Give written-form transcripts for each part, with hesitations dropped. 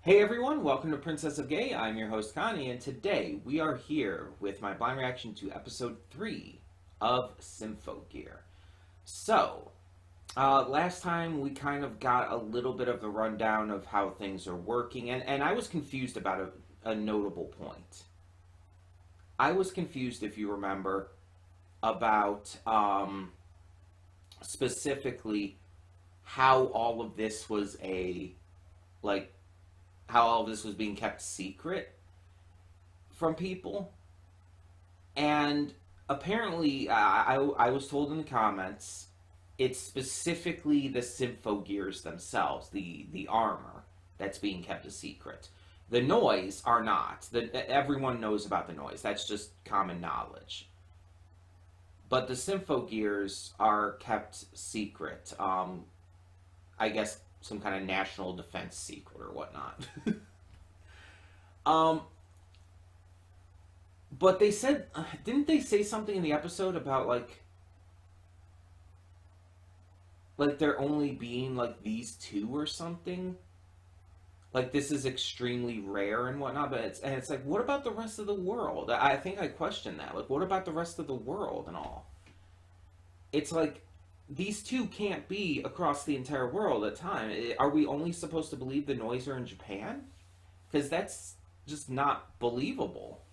Hey everyone, welcome to Princess of Gay. I'm your host Connie, and today we are here with my blind reaction to episode 3 of Symphogear. So, last time we kind of got a little bit of the rundown of how things are working, and I was confused about a notable point. I was confused, if you remember, about specifically how all of this was like, how all of this was being kept secret from people. And apparently, I was told in the comments, it's specifically the Symphogears themselves, the armor, that's being kept a secret. The noise are not. Everyone knows about the noise. That's just common knowledge. But the Symphogears are kept secret. I guess some kind of national defense secret or whatnot. um, but they said, didn't they say something in the episode about like there only being like these two or something? Like this is extremely rare and whatnot, but it's like, what about the rest of the world? I think I questioned that. Like, what about the rest of the world and all? It's like these two can't be across the entire world at a time. Are we only supposed to believe the noise are in Japan? Because that's just not believable.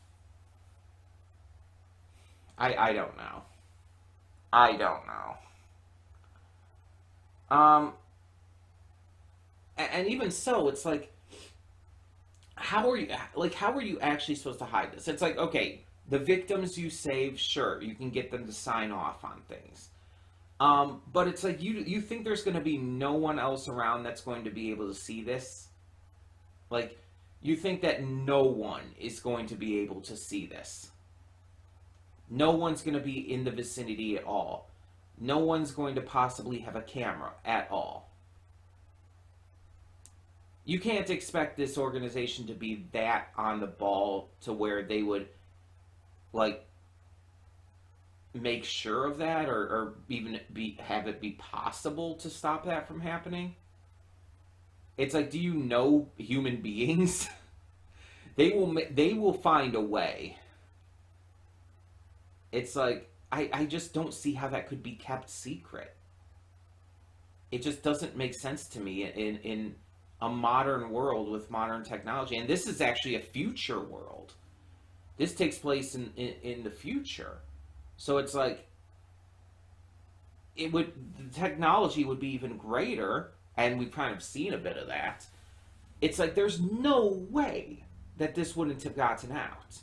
I don't know. I don't know. Um, and even so, it's like, how are you actually supposed to hide this? It's like, okay, the victims you save, sure, you can get them to sign off on things. But it's like you think there's going to be no one else around that's going to be able to see this? Like, you think that no one is going to be able to see this? No one's going to be in the vicinity at all. No one's going to possibly have a camera at all. You can't expect this organization to be that on the ball to where they would, like, make sure of that, or even have it be possible to stop that from happening. It's like, do you know human beings? They will find a way. It's like, I just don't see how that could be kept secret. It just doesn't make sense to me in a modern world with modern technology. And this is actually a future world. This takes place in the future. So it's like, the technology would be even greater, and we've kind of seen a bit of that. It's like, there's no way that this wouldn't have gotten out.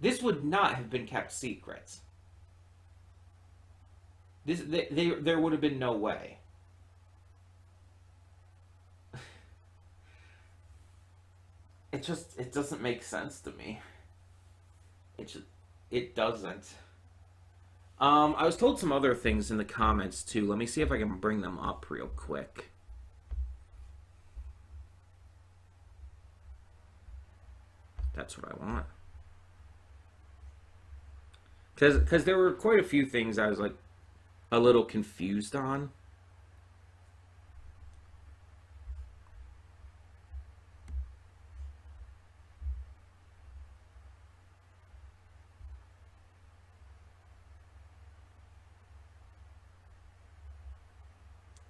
This would not have been kept secret. There would have been no way. It doesn't make sense to me. It doesn't. I was told some other things in the comments too. Let me see if I can bring them up real quick. That's what I want. Because there were quite a few things I was like a little confused on.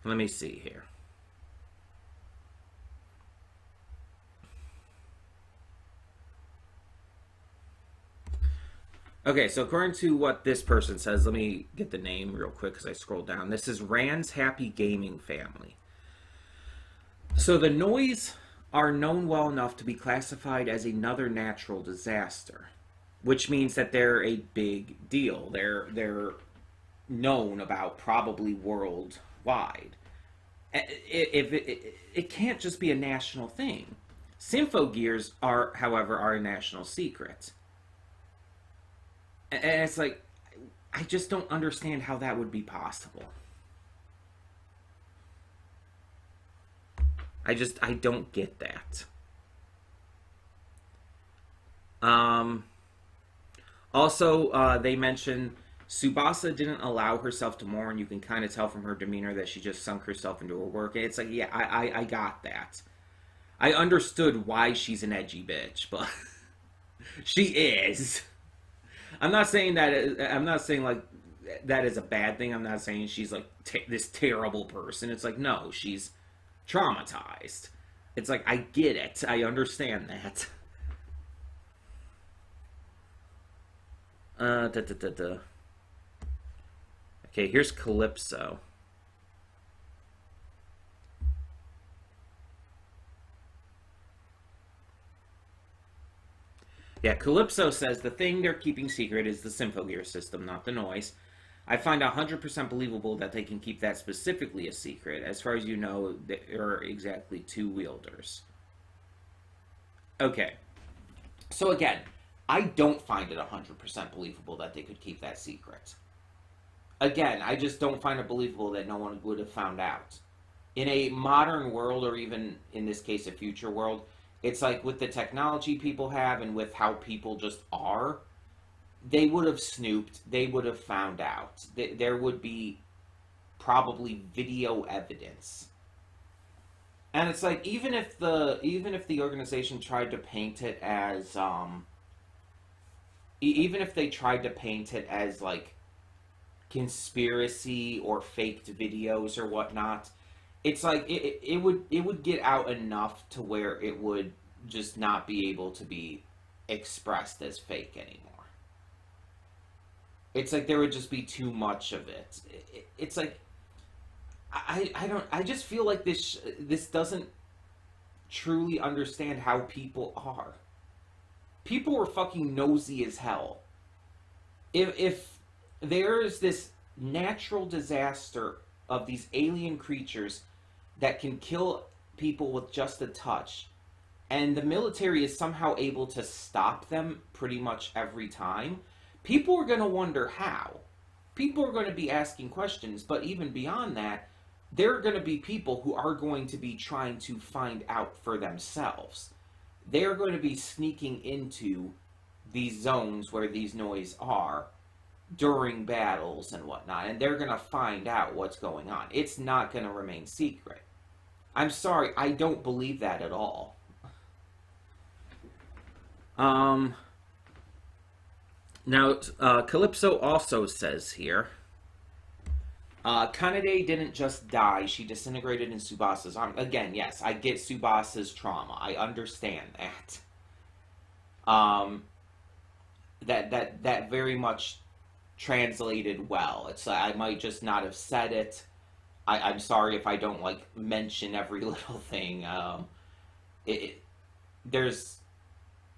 Let me see here. Okay, so according to what this person says, let me get the name real quick because I scrolled down. This is Rand's Happy Gaming Family. So the noise are known well enough to be classified as another natural disaster, which means that they're a big deal. They're known about probably worldwide. It can't just be a national thing. Symphogears are, however, are a national secret. And it's like, I just don't understand how that would be possible. I don't get that. Also, they mention Tsubasa didn't allow herself to mourn. You can kind of tell from her demeanor that she just sunk herself into her work. It's like, yeah, I got that. I understood why she's an edgy bitch, but she is. I'm not saying that. I'm not saying like that is a bad thing. I'm not saying she's like this terrible person. It's like no, she's traumatized. It's like I get it. I understand that. Da, da, da, da. Okay, here's Calypso. Yeah, Calypso says the thing they're keeping secret is the Symphogear system, not the noise. I find 100% believable that they can keep that specifically a secret. As far as you know, there are exactly two wielders. Okay, so again, I don't find it 100% believable that they could keep that secret. Again, I just don't find it believable that no one would have found out. In a modern world, or even in this case, a future world, it's like with the technology people have and with how people just are, they would have snooped, they would have found out. There would be probably video evidence. And it's like even if the organization tried to paint it as even if they tried to paint it as like conspiracy or faked videos or whatnot, it's like it would get out enough to where it would just not be able to be expressed as fake anymore. It's like there would just be too much of it. It's like I just feel like this doesn't truly understand how people are. People were fucking nosy as hell. If there's this natural disaster of these alien creatures that can kill people with just a touch, and the military is somehow able to stop them pretty much every time, people are going to wonder how. People are going to be asking questions, but even beyond that, there are going to be people who are going to be trying to find out for themselves. They're going to be sneaking into these zones where these noise are during battles and whatnot, and they're going to find out what's going on. It's not going to remain secret. I'm sorry, I don't believe that at all. Now, Calypso also says here, Kanade didn't just die, she disintegrated in Tsubasa's arm. Again, yes, I get Tsubasa's trauma. I understand that. That very much translated well. It's I might just not have said it. I'm sorry if I don't like mention every little thing. There's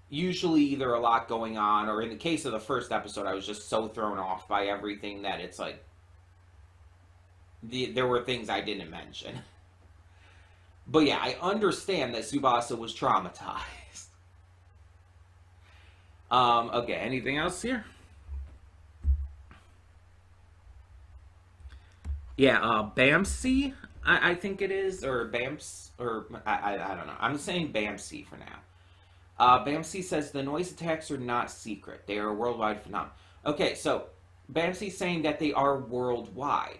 usually either a lot going on, or in the case of the first episode, I was just so thrown off by everything that it's like there were things I didn't mention. But yeah, I understand that Tsubasa was traumatized. Okay, anything else here? Yeah, Bamsi, I think it is, or Bams, or I don't know. I'm saying Bamsi for now. Bamsi says the noise attacks are not secret. They are a worldwide phenomenon. Okay, so Bamsi's saying that they are worldwide.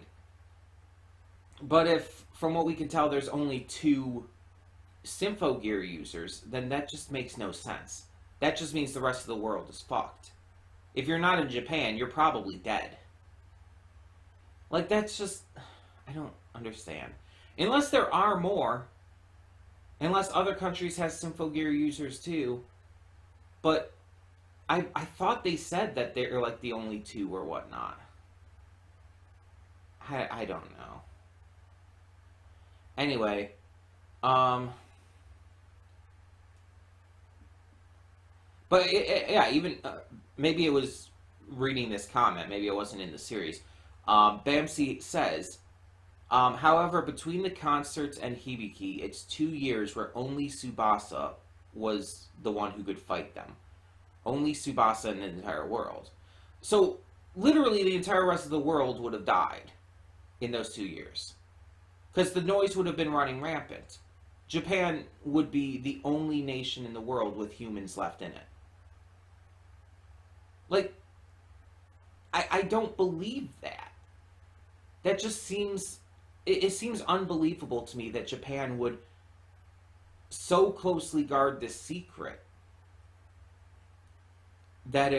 But if, from what we can tell, there's only two Symphogear users, then that just makes no sense. That just means the rest of the world is fucked. If you're not in Japan, you're probably dead. Like, that's just... I don't understand. Unless there are more. Unless other countries have Symphogear users too. But I thought they said that they're like the only two or whatnot. I don't know. Anyway, but yeah, even maybe it was reading this comment. Maybe it wasn't in the series. Bamsi says, however, between the concerts and Hibiki, it's 2 years where only Tsubasa was the one who could fight them. Only Tsubasa in the entire world. So, literally, the entire rest of the world would have died in those 2 years. Because the noise would have been running rampant. Japan would be the only nation in the world with humans left in it. Like, I don't believe that. That just seems... It seems unbelievable to me that Japan would so closely guard this secret that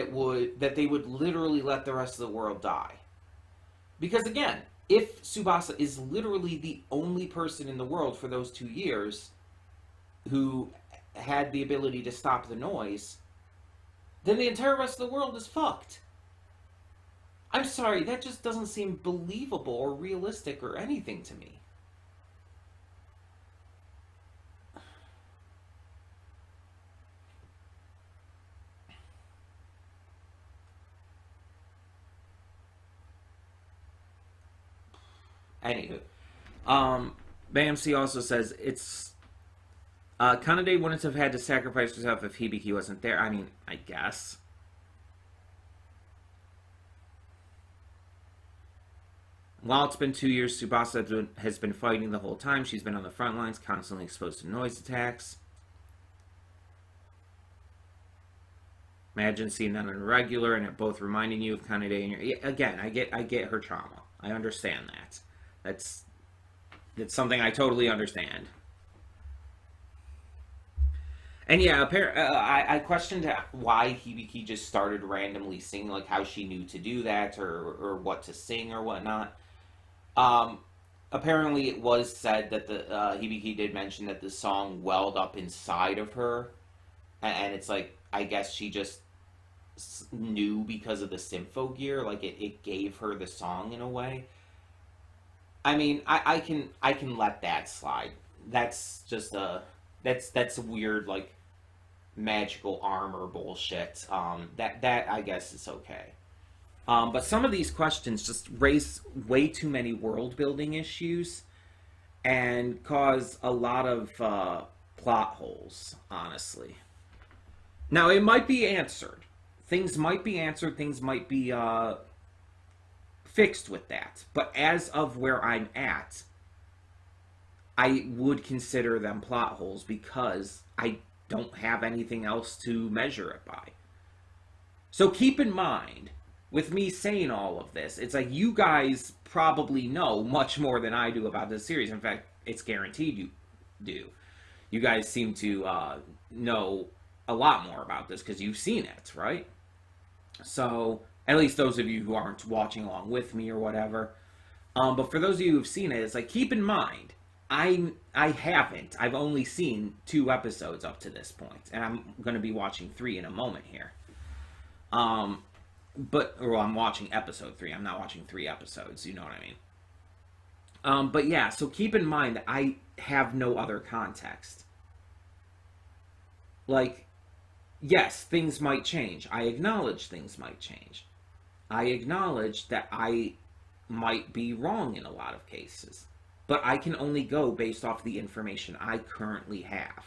they would literally let the rest of the world die. Because again, if Tsubasa is literally the only person in the world for those 2 years who had the ability to stop the noise, then the entire rest of the world is fucked. I'm sorry, that just doesn't seem believable or realistic or anything to me. Anywho, BAMC also says it's Kanade wouldn't have had to sacrifice herself if Hibiki wasn't there. I mean, I guess. While it's been 2 years, Tsubasa has been fighting the whole time. She's been on the front lines, constantly exposed to noise attacks. Imagine seeing that on a regular and it both reminding you of Kanade and your... Again, I get her trauma. I understand that. That's something I totally understand. And yeah, I questioned why Hibiki just started randomly singing, like how she knew to do that or what to sing or whatnot. Apparently it was said that the Hibiki did mention that the song welled up inside of her, and it's like, I guess she just knew because of the Symphogear, like it gave her the song in a way. I mean, I can let that slide. That's just that's weird, like magical armor bullshit. That I guess is okay. But some of these questions just raise way too many world building issues and cause a lot of plot holes, honestly. Now, it might be answered. Things might be answered. Things might be fixed with that. But as of where I'm at, I would consider them plot holes because I don't have anything else to measure it by. So keep in mind, with me saying all of this, it's like you guys probably know much more than I do about this series. In fact, it's guaranteed you do. You guys seem to know a lot more about this because you've seen it, right? So, at least those of you who aren't watching along with me or whatever. But for those of you who've seen it, it's like, keep in mind, I haven't. I've only seen 2 episodes up to this point, and I'm going to be watching 3 in a moment here. I'm watching episode 3. I'm not watching 3 episodes. You know what I mean? But yeah, so keep in mind that I have no other context. Like, yes, things might change. I acknowledge things might change. I acknowledge that I might be wrong in a lot of cases. But I can only go based off the information I currently have.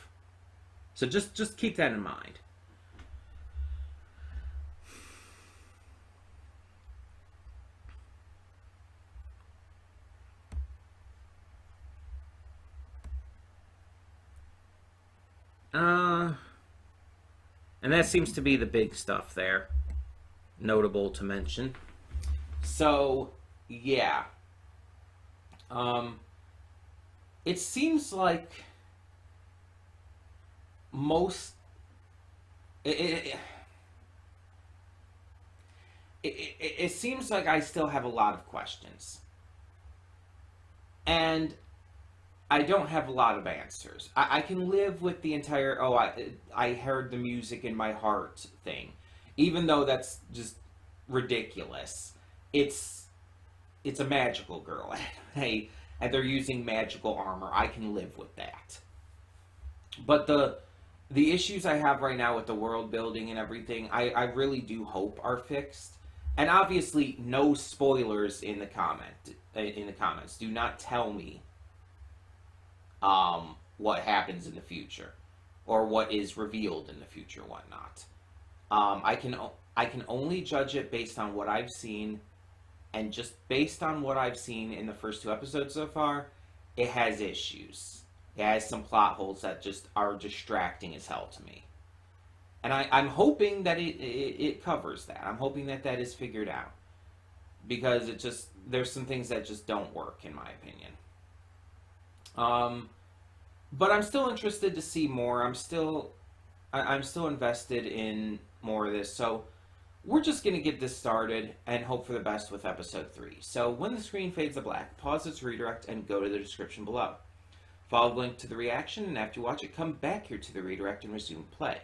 So just keep that in mind. And that seems to be the big stuff there. Notable to mention. So, yeah. It seems like most... It seems like I still have a lot of questions. And I don't have a lot of answers. I can live with the entire, I heard the music in my heart thing. Even though that's just ridiculous. It's a magical girl. And they're using magical armor. I can live with that. But the issues I have right now with the world building and everything, I really do hope are fixed. And obviously, no spoilers in the comments. Do not tell me what happens in the future, or what is revealed in the future, whatnot. I can only judge it based on what I've seen, and just based on what I've seen in the first 2 episodes so far, it has issues. It has some plot holes that just are distracting as hell to me. And I'm hoping that it covers that. I'm hoping that is figured out. Because there's some things that just don't work, in my opinion. But I'm still interested to see more. I'm still invested in more of this. So we're just going to get this started and hope for the best with episode 3. So when the screen fades to black, pause its redirect and go to the description below. Follow the link to the reaction, and after you watch it, come back here to the redirect and resume play.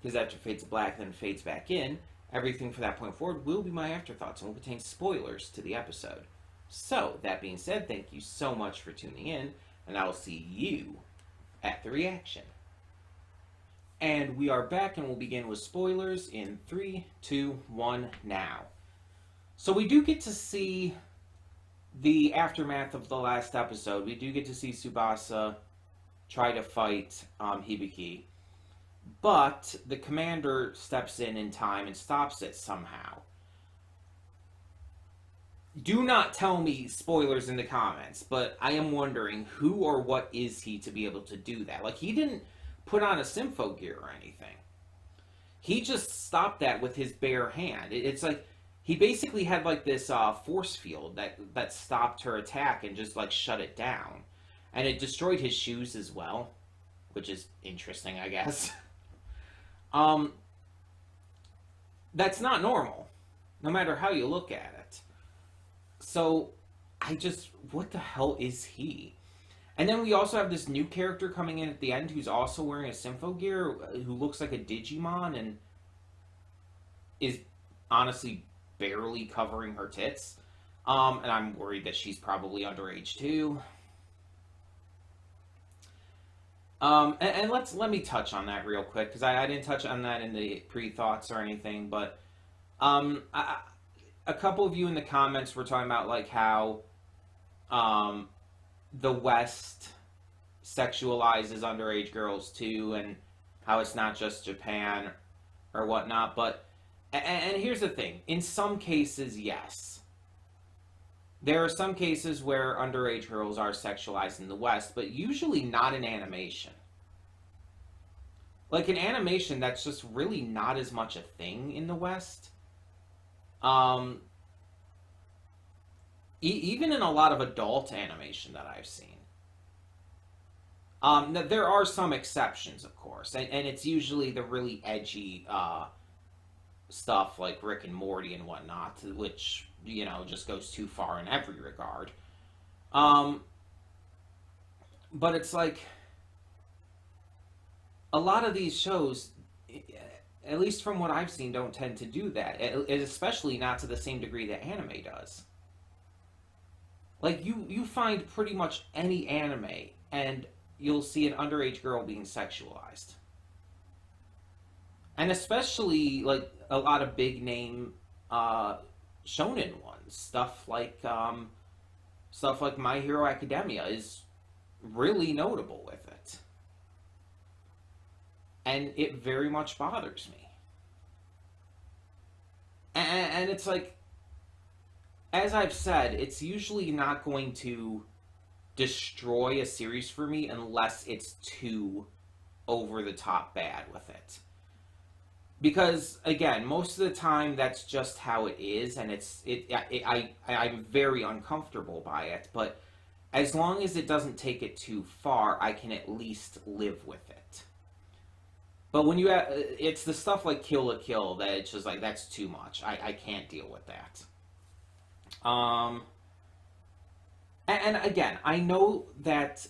Because after it fades to black, then fades back in, everything from that point forward will be my afterthoughts and will contain spoilers to the episode. So, that being said, thank you so much for tuning in, and I will see you at the reaction. And we are back, and we'll begin with spoilers in 3, 2, 1, now. So we do get to see the aftermath of the last episode. We do get to see Tsubasa try to fight Hibiki, but the commander steps in time and stops it somehow. Do not tell me spoilers in the comments, but I am wondering who or what is he to be able to do that? Like, he didn't put on a Symphogear or anything. He just stopped that with his bare hand. It's like he basically had like this force field that stopped her attack and just like shut it down, and it destroyed his shoes as well, which is interesting, I guess. That's not normal, no matter how you look at it. So what the hell is he? And then we also have this new character coming in at the end who's also wearing a Symphogear, who looks like a Digimon and is honestly barely covering her tits. And I'm worried that she's probably underage too. And let me touch on that real quick, because I didn't touch on that in the pre-thoughts or anything, but a couple of you in the comments were talking about like how the West sexualizes underage girls too, and how it's not just Japan or whatnot. But and here's the thing: in some cases, yes, there are some cases where underage girls are sexualized in the West, but usually not in animation. Like in animation, that's just really not as much a thing in the West. Even in a lot of adult animation that I've seen. There are some exceptions, of course, and it's usually the really edgy stuff like Rick and Morty and whatnot, which, you know, just goes too far in every regard. But it's like a lot of these shows, at least from what I've seen, don't tend to do that, especially not to the same degree that anime does. Like, you find pretty much any anime, and you'll see an underage girl being sexualized. And especially, like, a lot of big-name shonen ones. Stuff like My Hero Academia is really notable with it. And it very much bothers me. And it's like, as I've said, it's usually not going to destroy a series for me unless it's too over the top bad with it. Because again, most of the time that's just how it is, and I'm very uncomfortable by it. But as long as it doesn't take it too far, I can at least live with it. But when you have, it's the stuff like Kill la Kill that it's just like, that's too much. I can't deal with that. And again, I know that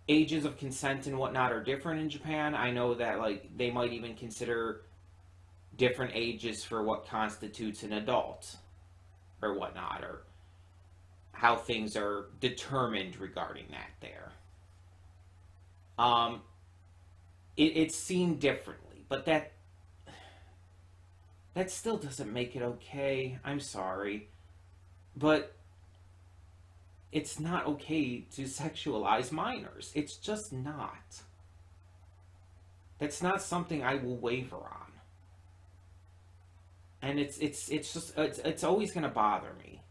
ages of consent and whatnot are different in Japan. I know that like they might even consider different ages for what constitutes an adult or whatnot, or how things are determined regarding that there. It's seen differently, but that still doesn't make it okay. I'm sorry. But it's not okay to sexualize minors. It's just not. That's not something I will waver on. And it's always going to bother me.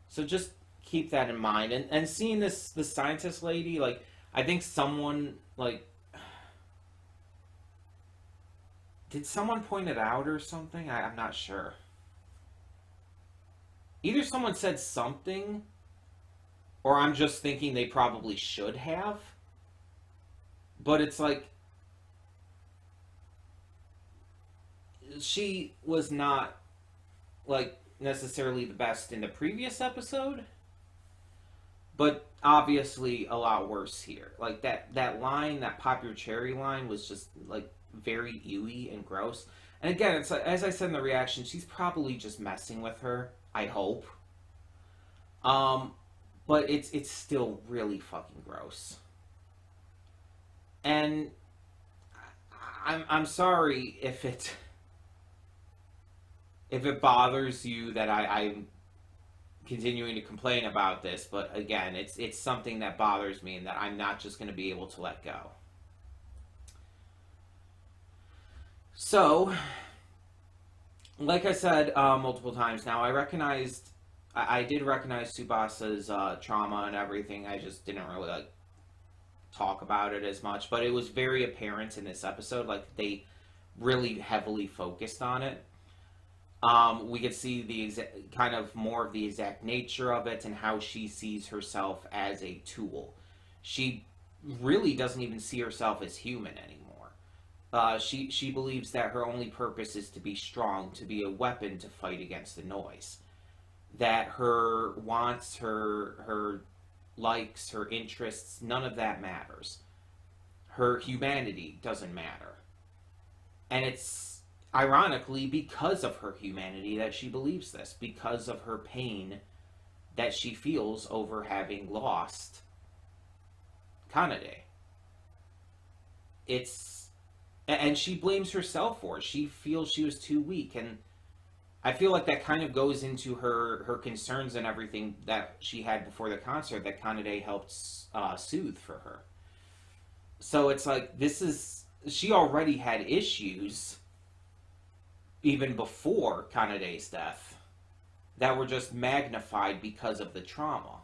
So just keep that in mind. And seeing the scientist lady, like, I think someone, like, did someone point it out or something? I'm not sure. Either someone said something, or I'm just thinking they probably should have. But it's like, she was not, like, necessarily the best in the previous episode, but obviously a lot worse here. Like, that line, that pop your cherry line, was just, like, very ewy and gross. And again, it's like, as I said in the reaction, she's probably just messing with her. I hope. Um, but it's still really fucking gross. And I'm sorry if it bothers you that I'm continuing to complain about this, but again, it's something that bothers me and that I'm not just going to be able to let go. So, like I said multiple times now, I did recognize Tsubasa's trauma and everything. I just didn't really like talk about it as much, but it was very apparent in this episode. Like, they really heavily focused on it. We could see the kind of more of the exact nature of it and how she sees herself as a tool. She really doesn't even see herself as human anymore. She believes that her only purpose is to be strong, to be a weapon to fight against the noise. That her wants, her likes, her interests, none of that matters. Her humanity doesn't matter. And it's ironically because of her humanity that she believes this, because of her pain that she feels over having lost Kanade. And she blames herself for it. She feels she was too weak, and I feel like that kind of goes into her concerns and everything that she had before the concert that Kanade helped soothe for her. So it's like, she already had issues even before Kanade's death that were just magnified because of the trauma.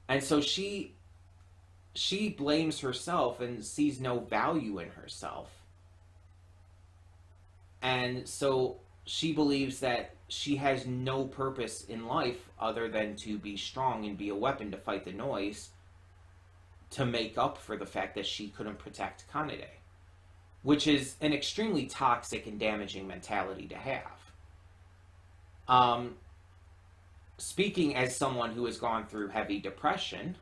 And so she blames herself and sees no value in herself. And so she believes that she has no purpose in life other than to be strong and be a weapon to fight the noise, to make up for the fact that she couldn't protect Kanade, which is an extremely toxic and damaging mentality to have. Speaking as someone who has gone through heavy depression,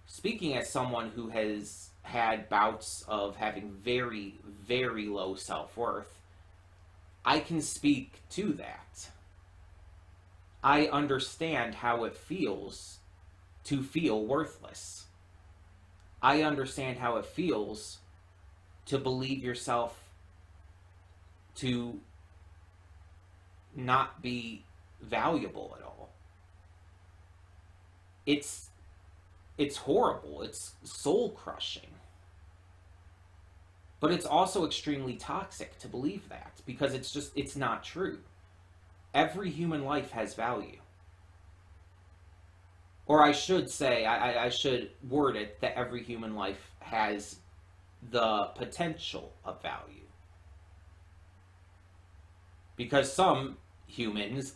speaking as someone who has had bouts of having very, very low self-worth, I can speak to that. I understand how it feels to feel worthless. I understand how it feels to believe yourself to not be valuable at all. It's horrible. It's soul-crushing. But it's also extremely toxic to believe that, because it's not true. Every human life has value. Or I should say, I should word it that every human life has the potential of value. Because some humans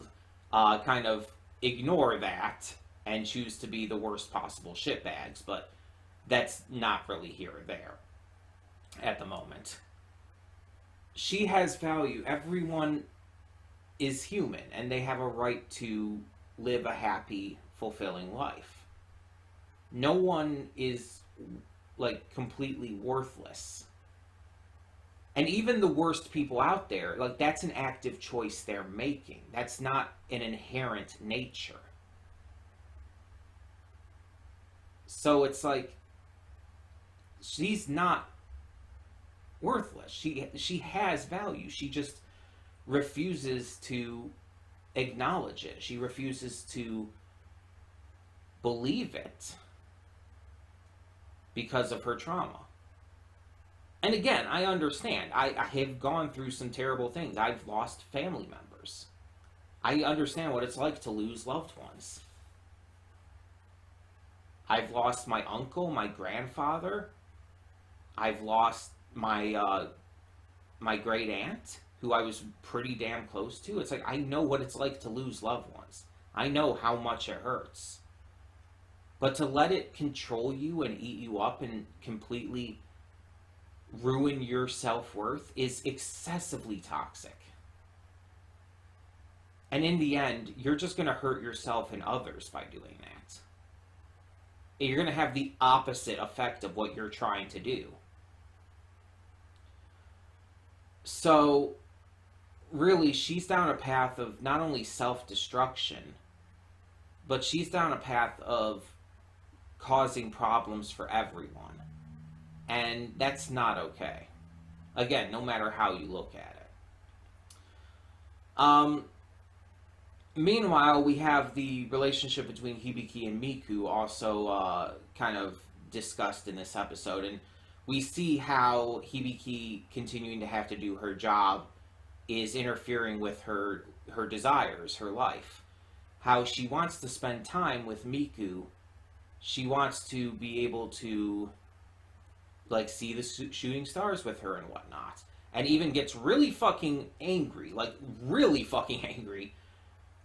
kind of ignore that and choose to be the worst possible shitbags, but that's not really here or there at the moment. She has value. Everyone is human, and they have a right to live a happy, fulfilling life. No one is, like, completely worthless. And even the worst people out there, like, that's an active choice they're making. That's not an inherent nature. So it's like, she's not worthless. She has value. She just refuses to acknowledge it. She refuses to believe it because of her trauma. And again, I understand. I have gone through some terrible things. I've lost family members. I understand what it's like to lose loved ones. I've lost my uncle, my grandfather. I've lost my my great aunt, who I was pretty damn close to. It's like, I know what it's like to lose loved ones. I know how much it hurts. But to let it control you and eat you up and completely ruin your self-worth is excessively toxic. And in the end, you're just going to hurt yourself and others by doing that. You're going to have the opposite effect of what you're trying to do. So, really, she's down a path of not only self-destruction, but she's down a path of causing problems for everyone. And that's not okay. Again, no matter how you look at it. Meanwhile, we have the relationship between Hibiki and Miku also kind of discussed in this episode. And we see how Hibiki continuing to have to do her job is interfering with her desires, her life. How she wants to spend time with Miku. She wants to be able to like see the shooting stars with her and whatnot. And even gets really fucking angry, like really fucking angry,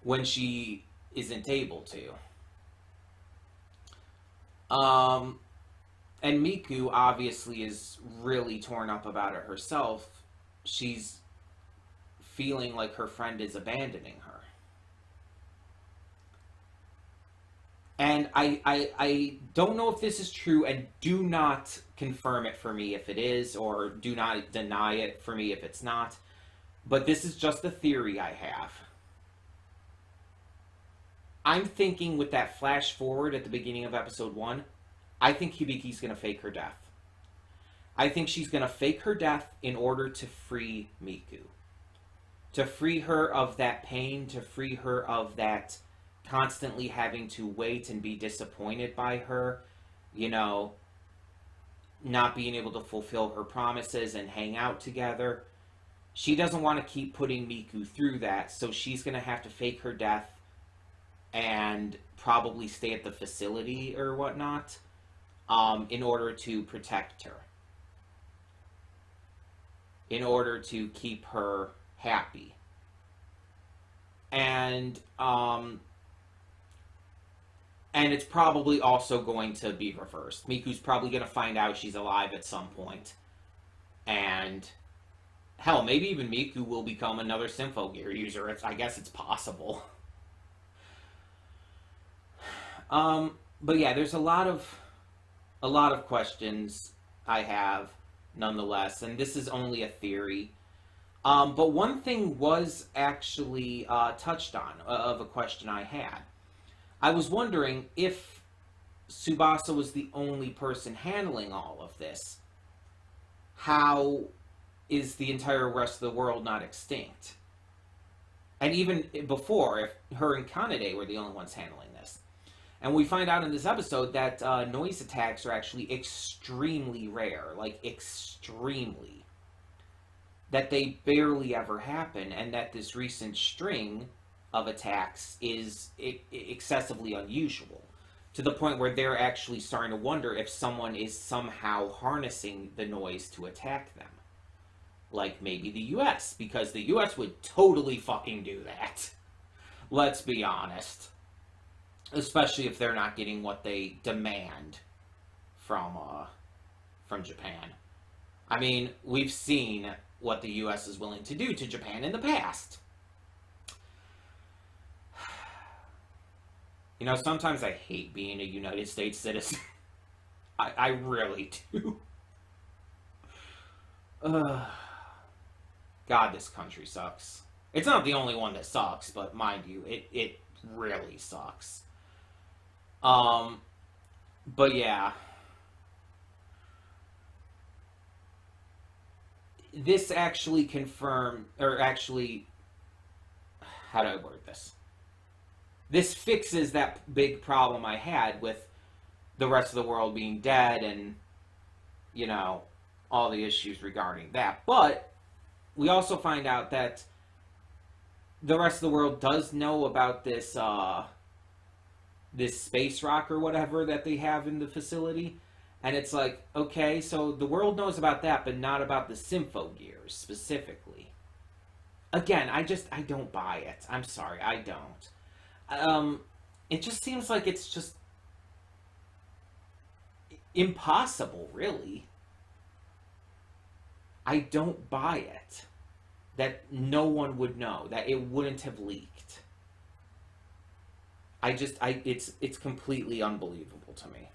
when she isn't able to. And Miku obviously is really torn up about it herself. She's feeling like her friend is abandoning her. And I don't know if this is true, and do not confirm it for me if it is, or do not deny it for me if it's not. But this is just a theory I have. I'm thinking with that flash forward at the beginning of episode 1, I think Hibiki's going to fake her death. I think she's going to fake her death in order to free Miku. To free her of that pain, to free her of that constantly having to wait and be disappointed by her, you know, not being able to fulfill her promises and hang out together. She doesn't want to keep putting Miku through that, so she's going to have to fake her death and probably stay at the facility or whatnot in order to protect her. In order to keep her happy. And it's probably also going to be reversed. Miku's probably going to find out she's alive at some point. And hell, maybe even Miku will become another Symphogear user. I guess it's possible. But yeah, there's a lot of questions I have nonetheless, and this is only a theory. But one thing was actually touched on of a question I had. I was wondering if Tsubasa was the only person handling all of this. How is the entire rest of the world not extinct? And even before, if her and Kanade were the only ones handling this. And we find out in this episode that noise attacks are actually extremely rare. Like, extremely. That they barely ever happen, and that this recent string of attacks is excessively unusual. To the point where they're actually starting to wonder if someone is somehow harnessing the noise to attack them. Like maybe the US, because the US would totally fucking do that. Let's be honest. Especially if they're not getting what they demand from Japan. I mean, we've seen what the US is willing to do to Japan in the past. You know, sometimes I hate being a United States citizen. I really do. God, this country sucks. It's not the only one that sucks, but mind you, it really sucks. But yeah. This actually confirmed, or actually, how do I word this? This fixes that big problem I had with the rest of the world being dead and, you know, all the issues regarding that. But we also find out that the rest of the world does know about this, this space rock or whatever that they have in the facility. And it's like, okay, so the world knows about that, but not about the Symphogears specifically. Again, I don't buy it. I'm sorry, I don't. It just seems like it's just impossible, really. I don't buy it. That no one would know, that it wouldn't have leaked. It's completely unbelievable to me.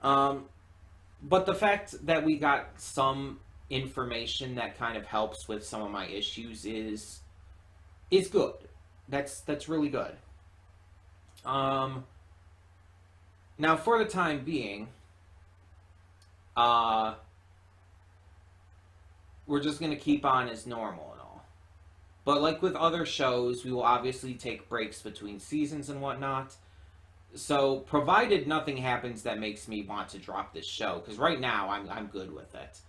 But the fact that we got some information that kind of helps with some of my issues is good. That's really good. Now for the time being, we're just gonna keep on as normal and all. But like with other shows, we will obviously take breaks between seasons and whatnot. So, provided nothing happens that makes me want to drop this show, because right now I'm good with it.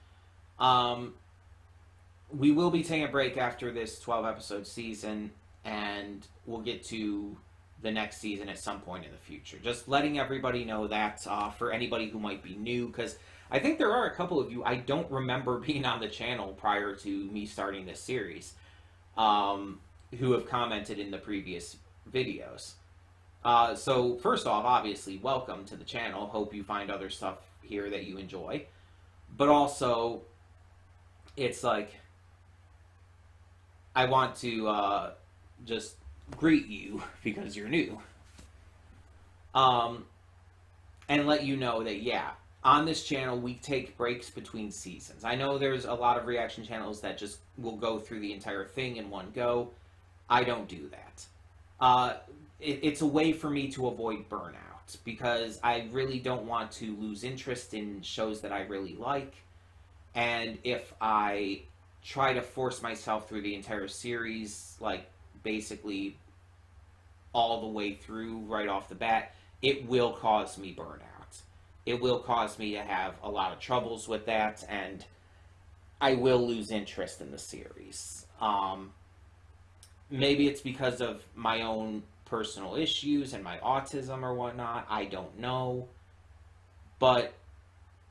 We will be taking a break after this 12 episode season, and we'll get to the next season at some point in the future. Just letting everybody know that for anybody who might be new, because I think there are a couple of you I don't remember being on the channel prior to me starting this series, who have commented in the previous videos. So first off, obviously, welcome to the channel. Hope you find other stuff here that you enjoy. But also, it's like, I want to just greet you because you're new. And let you know that, yeah, on this channel, we take breaks between seasons. I know there's a lot of reaction channels that just will go through the entire thing in one go. I don't do that. It's a way for me to avoid burnout, because I really don't want to lose interest in shows that I really like. And if I try to force myself through the entire series, like basically all the way through right off the bat, it will cause me burnout. It will cause me to have a lot of troubles with that, and I will lose interest in the series. Maybe it's because of my own personal issues and my autism or whatnot. I don't know. But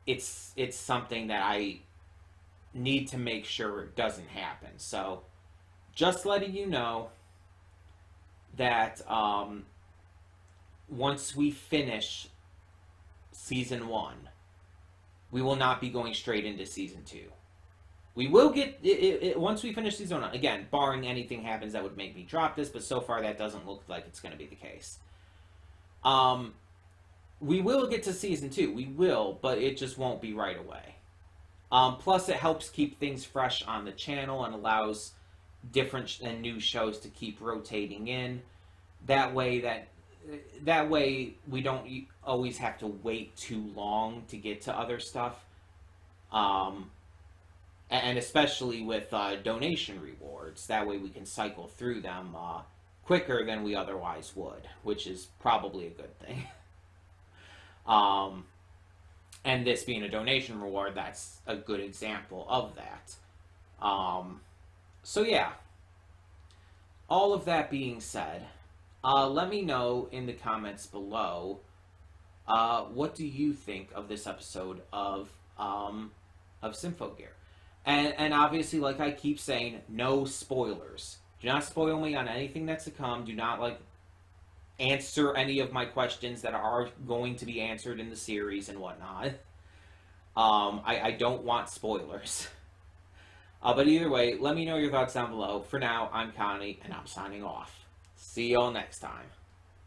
it's something that I need to make sure it doesn't happen. So, just letting you know that once we finish season 1, we will not be going straight into season 2. We will get it once we finish season 1. Again, barring anything happens that would make me drop this, but so far that doesn't look like it's going to be the case. We will get to season 2. We will, but it just won't be right away. Plus, it helps keep things fresh on the channel and allows different and new shows to keep rotating in. That way we don't always have to wait too long to get to other stuff. And especially with donation rewards. That way we can cycle through them quicker than we otherwise would, which is probably a good thing. And this being a donation reward, that's a good example of that. So yeah, all of that being said, let me know in the comments below, what do you think of this episode of Symphogear? And obviously, like I keep saying, no spoilers. Do not spoil me on anything that's to come. Do not, answer any of my questions that are going to be answered in the series and whatnot. I don't want spoilers. But either way, let me know your thoughts down below. For now, I'm Connie, and I'm signing off. See y'all next time.